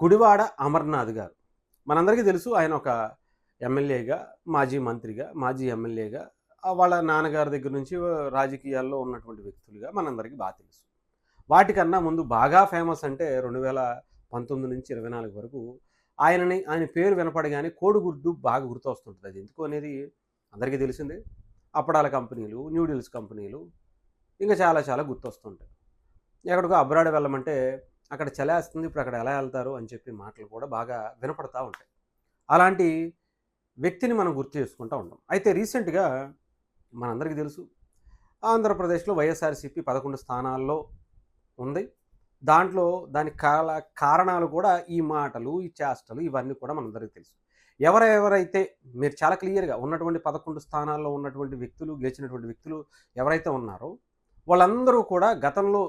గుడివాడ అమర్నాథ్ గారు. మనందరికీ తెలుసు ఆయన ఒక ఎమ్మెల్యేగా, మాజీ మంత్రిగా, మాజీ ఎమ్మెల్యేగా వాళ్ళ నాన్నగారి దగ్గర నుంచి రాజకీయాల్లో ఉన్నటువంటి వ్యక్తులుగా మనందరికీ తెలుసు. వాటికన్నా ముందు బాగా ఫేమస్ అంటే 2019-24 వరకు ఆయన పేరు వినపడగానే కోడిగుడ్డు బాగా గుర్తొస్తుంటది. అది ఎందుకు అనేది అందరికీ తెలిసిందే. అప్పడాల కంపెనీలు, న్యూడిల్స్ కంపెనీలు ఇంకా చాలా చాలా గుర్తొస్తుంటాయి. ఎక్కడికో అబ్రాడ్ వెళ్ళమంటే అక్కడ చలేస్తుంది, ఇప్పుడు అక్కడ ఎలా వెళ్తారు అని చెప్పి మాటలు కూడా బాగా వినపడతా ఉంటాయి. అలాంటి వ్యక్తిని మనం గుర్తు చేసుకుంటూ ఉంటాం. అయితే రీసెంట్‌గా మనందరికీ తెలుసు ఆంధ్రప్రదేశ్‌లో వైఎస్ఆర్‌సీపీ 11 స్థానాల్లో ఉంది. దాంట్లో దానికి కారణాలు కూడా ఈ మాటలు, ఈ చేష్టలు ఇవన్నీ కూడా మనందరికీ తెలుసు. ఎవరెవరైతే మీరు చాలా క్లియర్‌గా ఉన్నటువంటి 11 స్థానాల్లో ఉన్నటువంటి వ్యక్తులు, గెలిచినటువంటి వ్యక్తులు ఎవరైతే ఉన్నారో వాళ్ళందరూ కూడా గతంలో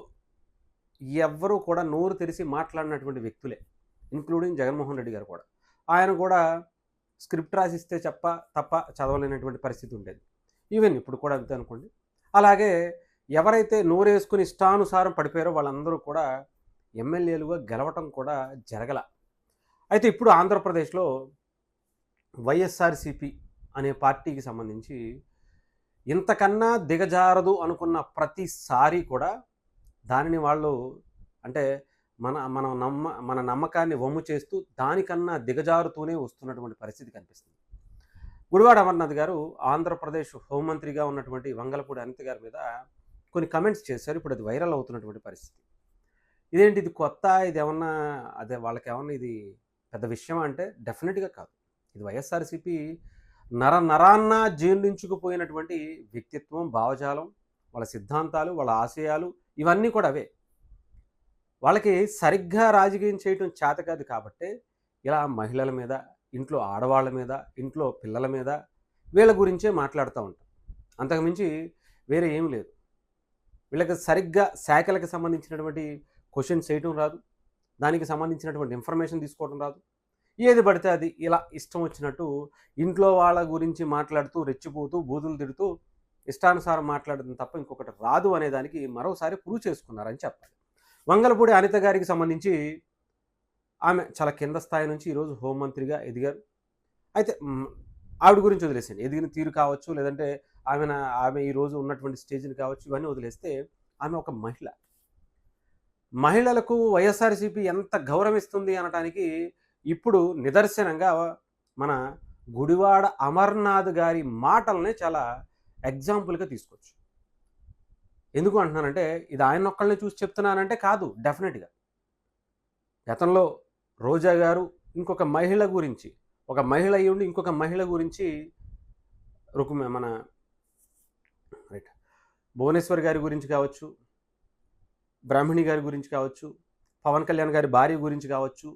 ఎవ్వరూ కూడా నోరు తెరిసి మాట్లాడినటువంటి వ్యక్తులే. ఇన్క్లూడింగ్ జగన్మోహన్ రెడ్డి గారు కూడా. ఆయన కూడా స్క్రిప్ట్ రాసిస్తే తప్ప చదవలేనటువంటి పరిస్థితి ఉండేది. ఈవెన్ ఇప్పుడు కూడా అంతే అనుకోండి. అలాగే ఎవరైతే నోరేసుకుని ఇష్టానుసారం పడిపోయారో వాళ్ళందరూ కూడా ఎమ్మెల్యేలుగా గెలవటం కూడా జరగల. అయితే ఇప్పుడు ఆంధ్రప్రదేశ్లో వైఎస్ఆర్‌సీపీ అనే పార్టీకి సంబంధించి ఇంతకన్నా దిగజారదు అనుకున్న ప్రతిసారి కూడా దానిని వాళ్ళు అంటే మన నమ్మకాన్ని వమ్ము చేస్తూ దానికన్నా దిగజారుతూనే వస్తున్నటువంటి పరిస్థితి కనిపిస్తుంది. గుడివాడ అమర్నాథ్ గారు ఆంధ్రప్రదేశ్ హోంమంత్రిగా ఉన్నటువంటి వంగలపూడి అనిత గారి మీద కొన్ని కమెంట్స్ చేశారు. ఇప్పుడు అది వైరల్ అవుతున్నటువంటి పరిస్థితి. ఇదేంటి ఇది కొత్త, ఇది ఏమన్నా అదే వాళ్ళకేమన్నా ఇది పెద్ద విషయమా అంటే డెఫినెట్‌గా కాదు. ఇది వైఎస్ఆర్‌సీపీ నరాన్న జీర్ణించుకుపోయినటువంటి వ్యక్తిత్వం, భావజాలం, వాళ్ళ సిద్ధాంతాలు, వాళ్ళ ఆశయాలు ఇవన్నీ కూడా అవే. వాళ్ళకి సరిగ్గా రాజకీయం చేయటం చేత కాదు కాబట్టే ఇలా మహిళల మీద, ఇంట్లో ఆడవాళ్ళ మీద, ఇంట్లో పిల్లల మీద వీళ్ళ గురించే మాట్లాడుతూ ఉంటాం. అంతకుమించి వేరే ఏమి లేదు. వీళ్ళకి సరిగ్గా శాఖలకు సంబంధించినటువంటి క్వశ్చన్స్ చేయటం రాదు. దానికి సంబంధించినటువంటి ఇన్ఫర్మేషన్ తీసుకోవడం రాదు. ఏది పడితే అది ఇలా ఇష్టం వచ్చినట్టు ఇంట్లో వాళ్ళ గురించి మాట్లాడుతూ, రెచ్చిపోతూ, బూతులు తిడుతూ ఇష్టానుసారం మాట్లాడడం తప్ప ఇంకొకటి రాదు అనేదానికి మరోసారి ప్రూవ్ చేసుకున్నారని చెప్పాలి. వంగలపూడి అనిత గారికి సంబంధించి ఆమె చాలా కింద స్థాయి నుంచి ఈరోజు హోంమంత్రిగా ఎదిగారు. అయితే ఆవిడ గురించి వదిలేసేయండి. ఎదిగిన తీరు కావచ్చు, లేదంటే ఆమె ఈరోజు ఉన్నటువంటి స్టేజ్ని కావచ్చు, ఇవన్నీ వదిలేస్తే ఆమె ఒక మహిళ. మహిళలకు వైఎస్ఆర్‌సీపీ ఎంత గౌరవిస్తుంది అనటానికి ఇప్పుడు నిదర్శనంగా మన గుడివాడ అమర్నాథ్ గారి మాటలనే చాలా ఎగ్జాంపుల్‌గా తీసుకోవచ్చు. ఎందుకు అంటున్నానంటే ఇది ఆయనొక్కళ్ళని చూసి చెప్తున్నానంటే కాదు, డెఫినెట్‌గా. గతంలో రోజా గారు ఇంకొక మహిళ గురించి, ఒక మహిళ అయ్యుండి ఇంకొక మహిళ గురించి మన భువనేశ్వర్ గారి గురించి కావచ్చు, బ్రాహ్మణి గారి గురించి కావచ్చు, పవన్ కళ్యాణ్ గారి భార్య గురించి కావచ్చు,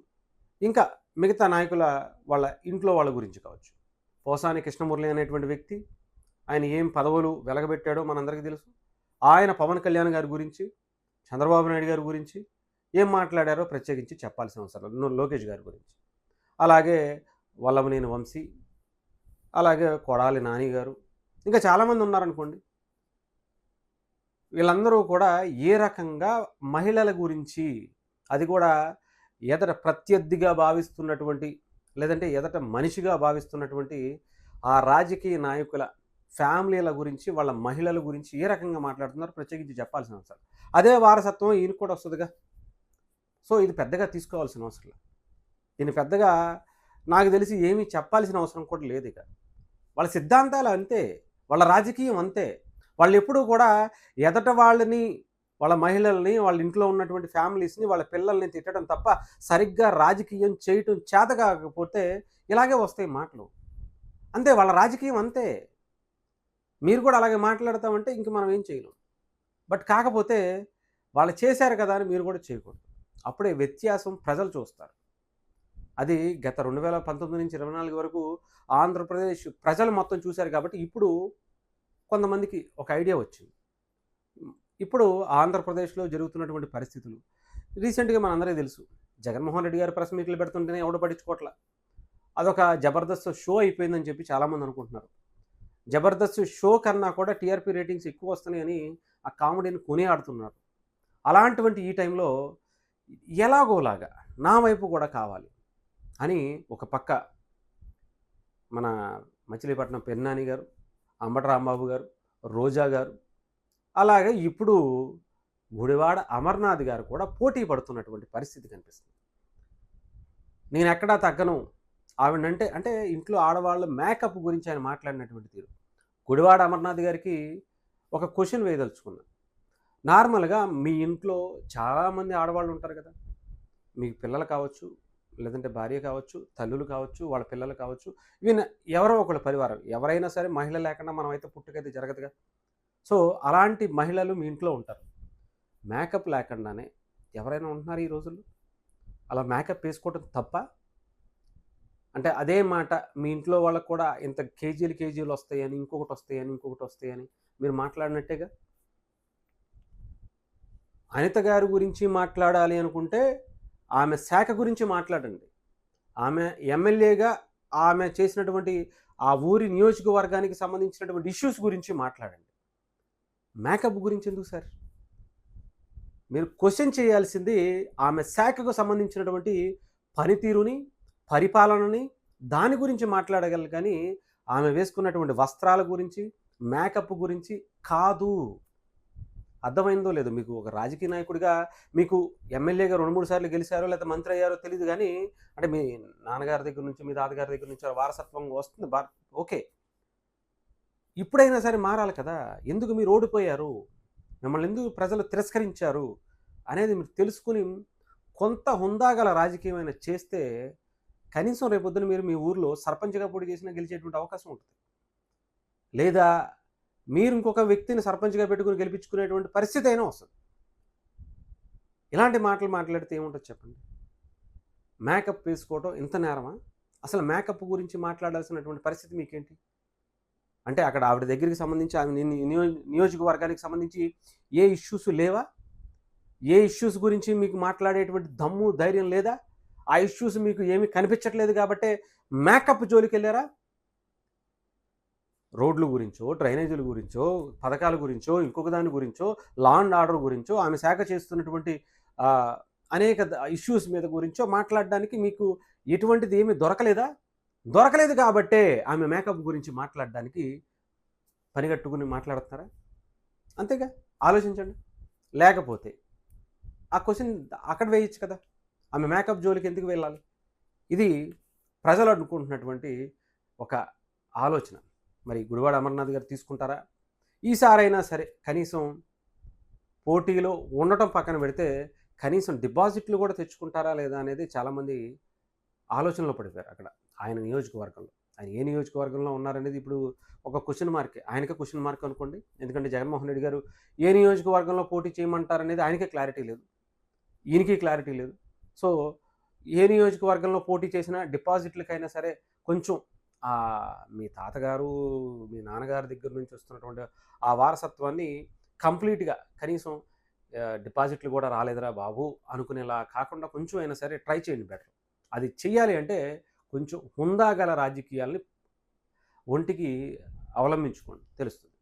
ఇంకా మిగతా నాయకుల వాళ్ళ ఇంట్లో వాళ్ళ గురించి కావచ్చు. పోసాని కృష్ణమురళి అనేటువంటి వ్యక్తి ఆయన ఏం పదవులు వెలగబెట్టాడో మనందరికీ తెలుసు. ఆయన పవన్ కళ్యాణ్ గారి గురించి, చంద్రబాబు నాయుడు గారి గురించి ఏం మాట్లాడారో ప్రత్యేకించి చెప్పాల్సిన అవసరం లేదు. లోకేష్ గారి గురించి, అలాగే వల్లభనేని వంశీ, అలాగే కొడాలి నాని గారు, ఇంకా చాలామంది ఉన్నారనుకోండి. వీళ్ళందరూ కూడా ఏ రకంగా మహిళల గురించి, అది కూడా ఎదట ప్రత్యర్థిగా భావిస్తున్నటువంటి, లేదంటే ఎదట మనిషిగా భావిస్తున్నటువంటి ఆ రాజకీయ నాయకుల ఫ్యామిలీల గురించి, వాళ్ళ మహిళల గురించి ఏ రకంగా మాట్లాడుతున్నారో ప్రత్యేకించి చెప్పాల్సిన అవసరం. అదే వారసత్వం ఈయనకు కూడా వస్తుందిగా. సో ఇది పెద్దగా తీసుకోవాల్సిన అవసరం లేదు. దీన్ని పెద్దగా నాకు తెలిసి ఏమీ చెప్పాల్సిన అవసరం కూడా లేదు. ఇక వాళ్ళ సిద్ధాంతాలు అంతే, వాళ్ళ రాజకీయం అంతే. వాళ్ళు ఎప్పుడూ కూడా ఎదట వాళ్ళని, వాళ్ళ మహిళల్ని, వాళ్ళ ఇంట్లో ఉన్నటువంటి ఫ్యామిలీస్ని, వాళ్ళ పిల్లల్ని తిట్టడం తప్ప సరిగ్గా రాజకీయం చేయటం చేత కాకపోతే ఇలాగే వస్తాయి మాటలు. అంతే, వాళ్ళ రాజకీయం అంతే. మీరు కూడా అలాగే మాట్లాడతామంటే ఇంక మనం ఏం చేయలేం. బట్ కాకపోతే వాళ్ళు చేశారు కదా అని మీరు కూడా చేయకూడదు. అప్పుడే వ్యత్యాసం ప్రజలు చూస్తారు. అది గత 2019-24 వరకు ఆంధ్రప్రదేశ్ ప్రజలు మొత్తం చూశారు కాబట్టి ఇప్పుడు కొంతమందికి ఒక ఐడియా వచ్చింది. ఇప్పుడు ఆంధ్రప్రదేశ్లో జరుగుతున్నటువంటి పరిస్థితులు రీసెంట్‌గా మనందరికీ తెలుసు. జగన్మోహన్ రెడ్డి గారు ప్రెస్ మీట్లు పెడుతుంటేనే ఎవడు పట్టించుకోవట్ల. అదొక జబర్దస్త్ షో అయిపోయిందని చెప్పి చాలామంది అనుకుంటున్నారు. జబర్దస్త్ షో కన్నా కూడా టీఆర్పీ రేటింగ్స్ ఎక్కువ వస్తున్నాయని ఆ కామెడీని కొనియాడుతున్నారు. అలాంటి ఈ టైంలో ఎలాగోలాగా నా వైపు కూడా కావాలి అని ఒక పక్క మన మచిలీపట్నం పెన్నాని గారు, అంబటి రాంబాబు గారు, రోజా గారు, అలాగే ఇప్పుడు గుడివాడ అమర్నాథ్ గారు కూడా పోటీ పడుతున్నటువంటి పరిస్థితి కనిపిస్తుంది. నేను ఎక్కడా తగ్గను ఆవిడంటే అంటే ఇంట్లో ఆడవాళ్ళ మేకప్ గురించి ఆయన మాట్లాడినటువంటి తీరు. గుడివాడ అమర్నాథ్ గారికి ఒక క్వశ్చన్ వేయదలుచుకున్నా. నార్మల్గా మీ ఇంట్లో చాలామంది ఆడవాళ్ళు ఉంటారు కదా, మీ పిల్లలు కావచ్చు, లేదంటే భార్య కావచ్చు, తల్లులు కావచ్చు, వాళ్ళ పిల్లలు కావచ్చు, ఈవెన్ ఎవరో ఒకళ్ళ పరివారం, ఎవరైనా సరే మహిళ లేకుండా మనం అయితే పుట్టుకైతే జరగదుగా. సో అలాంటి మహిళలు మీ ఇంట్లో ఉంటారు. మేకప్ లేకుండానే ఎవరైనా ఉంటున్నారు ఈ రోజుల్లో? అలా మేకప్ వేసుకోవటం తప్ప? అంటే అదే మాట మీ ఇంట్లో వాళ్ళకు కూడా ఇంత కేజీలు వస్తాయని, ఇంకొకటి వస్తాయని, ఇంకొకటి వస్తాయని మీరు మాట్లాడినట్టేగా. అనిత గారి గురించి మాట్లాడాలి అనుకుంటే ఆమె శాఖ గురించి మాట్లాడండి. ఆమె ఎమ్మెల్యేగా ఆమె చేసినటువంటి ఆ ఊరి నియోజకవర్గానికి సంబంధించినటువంటి ఇష్యూస్ గురించి మాట్లాడండి. మేకప్ గురించి ఎందుకు సార్? మీరు క్వశ్చన్ చేయాల్సింది ఆమె శాఖకు సంబంధించినటువంటి పనితీరుని, పరిపాలనని, దాని గురించి మాట్లాడగలరు కానీ ఆమె వేసుకున్నటువంటి వస్త్రాల గురించి, మేకప్ గురించి కాదు. అర్థమైందో లేదో మీకు? ఒక రాజకీయ నాయకుడిగా మీకు ఎమ్మెల్యేగా 2-3 సార్లు గెలిచారో లేదా మంత్రి అయ్యారో తెలియదు కానీ, అంటే మీ నాన్నగారి దగ్గర నుంచి, మీ తాతగారి దగ్గర నుంచి వారసత్వంగా వస్తుంది ఓకే. ఇప్పుడైనా సరే మారాలి కదా. ఎందుకు మీరు ఓడిపోయారు, మిమ్మల్ని ఎందుకు ప్రజలు తిరస్కరించారు అనేది మీరు తెలుసుకుని కొంత హుందాగల రాజకీయమైన చేస్తే కనీసం రేపొద్దున మీరు మీ ఊర్లో సర్పంచ్గా పోటీ చేసినా గెలిచేటువంటి అవకాశం ఉంటుంది. లేదా మీరు ఇంకొక వ్యక్తిని సర్పంచ్గా పెట్టుకుని గెలిపించుకునేటువంటి పరిస్థితి అయినా వస్తుంది. ఇలాంటి మాటలు మాట్లాడితే ఏముంటుంది చెప్పండి? మేకప్ వేసుకోవటం ఇంత నేరమా? అసలు మేకప్ గురించి మాట్లాడాల్సినటువంటి పరిస్థితి మీకేంటి? అంటే అక్కడ ఆవిడ దగ్గరికి సంబంధించి ఆమె నియోజకవర్గానికి సంబంధించి ఏ ఇష్యూస్ లేవా? ఏ ఇష్యూస్ గురించి మీకు మాట్లాడేటువంటి దమ్ము, ధైర్యం లేదా? ఆ ఇష్యూస్ మీకు ఏమీ కనిపించట్లేదు కాబట్టే మేకప్ జోలికి వెళ్ళారా? రోడ్ల గురించో, డ్రైనేజీల గురించో, పథకాల గురించో, ఇంకొక దాని గురించో, లా అండ్ ఆర్డర్ గురించో, ఆమె శాఖ చేస్తున్నటువంటి అనేక ఇష్యూస్ మీద గురించో మాట్లాడడానికి మీకు ఎటువంటిది ఏమీ దొరకలేదా? దొరకలేదు కాబట్టే ఆమె మేకప్ గురించి మాట్లాడడానికి పనిగట్టుకుని మాట్లాడుతున్నారా? అంతేగా, ఆలోచించండి. లేకపోతే ఆ క్వశ్చన్ అక్కడ వేయచ్చు కదా. ఆమె మేకప్ జోలికి ఎందుకు వెళ్ళాలి? ఇది ప్రజలు అనుకుంటున్నటువంటి ఒక ఆలోచన. మరి గుడివాడ అమర్నాథ్ గారు తీసుకుంటారా? ఈసారైనా సరే కనీసం పోటీలో ఉండటం పక్కన పెడితే కనీసం డిపాజిట్లు కూడా తెచ్చుకుంటారా లేదా అనేది చాలామంది ఆలోచనలో పడిపోయారు అక్కడ ఆయన నియోజకవర్గంలో. ఆయన ఏ నియోజకవర్గంలో ఉన్నారనేది ఇప్పుడు ఒక క్వశ్చన్ మార్కే. ఆయనకే క్వశ్చన్ మార్క్ అనుకోండి. ఎందుకంటే జగన్మోహన్ రెడ్డి గారు ఏ నియోజకవర్గంలో పోటీ చేయమంటారనేది ఆయనకే క్లారిటీ లేదు, ఈయనకి క్లారిటీ లేదు. సో ఏ నియోజకవర్గంలో పోటీ చేసినా డిపాజిట్లకైనా సరే కొంచెం మీ తాతగారు, మీ నాన్నగారి దగ్గర నుంచి వస్తున్నటువంటి ఆ వారసత్వాన్ని కంప్లీట్గా కనీసం డిపాజిట్లు కూడా రాలేదురా బాబు అనుకునేలా కాకుండా కొంచెం అయినా సరే ట్రై చేయండి బెటర్. అది చెయ్యాలి అంటే కొంచెం హుందాగల రాజకీయాల్ని ఒంటికి అవలంబించుకోండి, తెలుస్తుంది.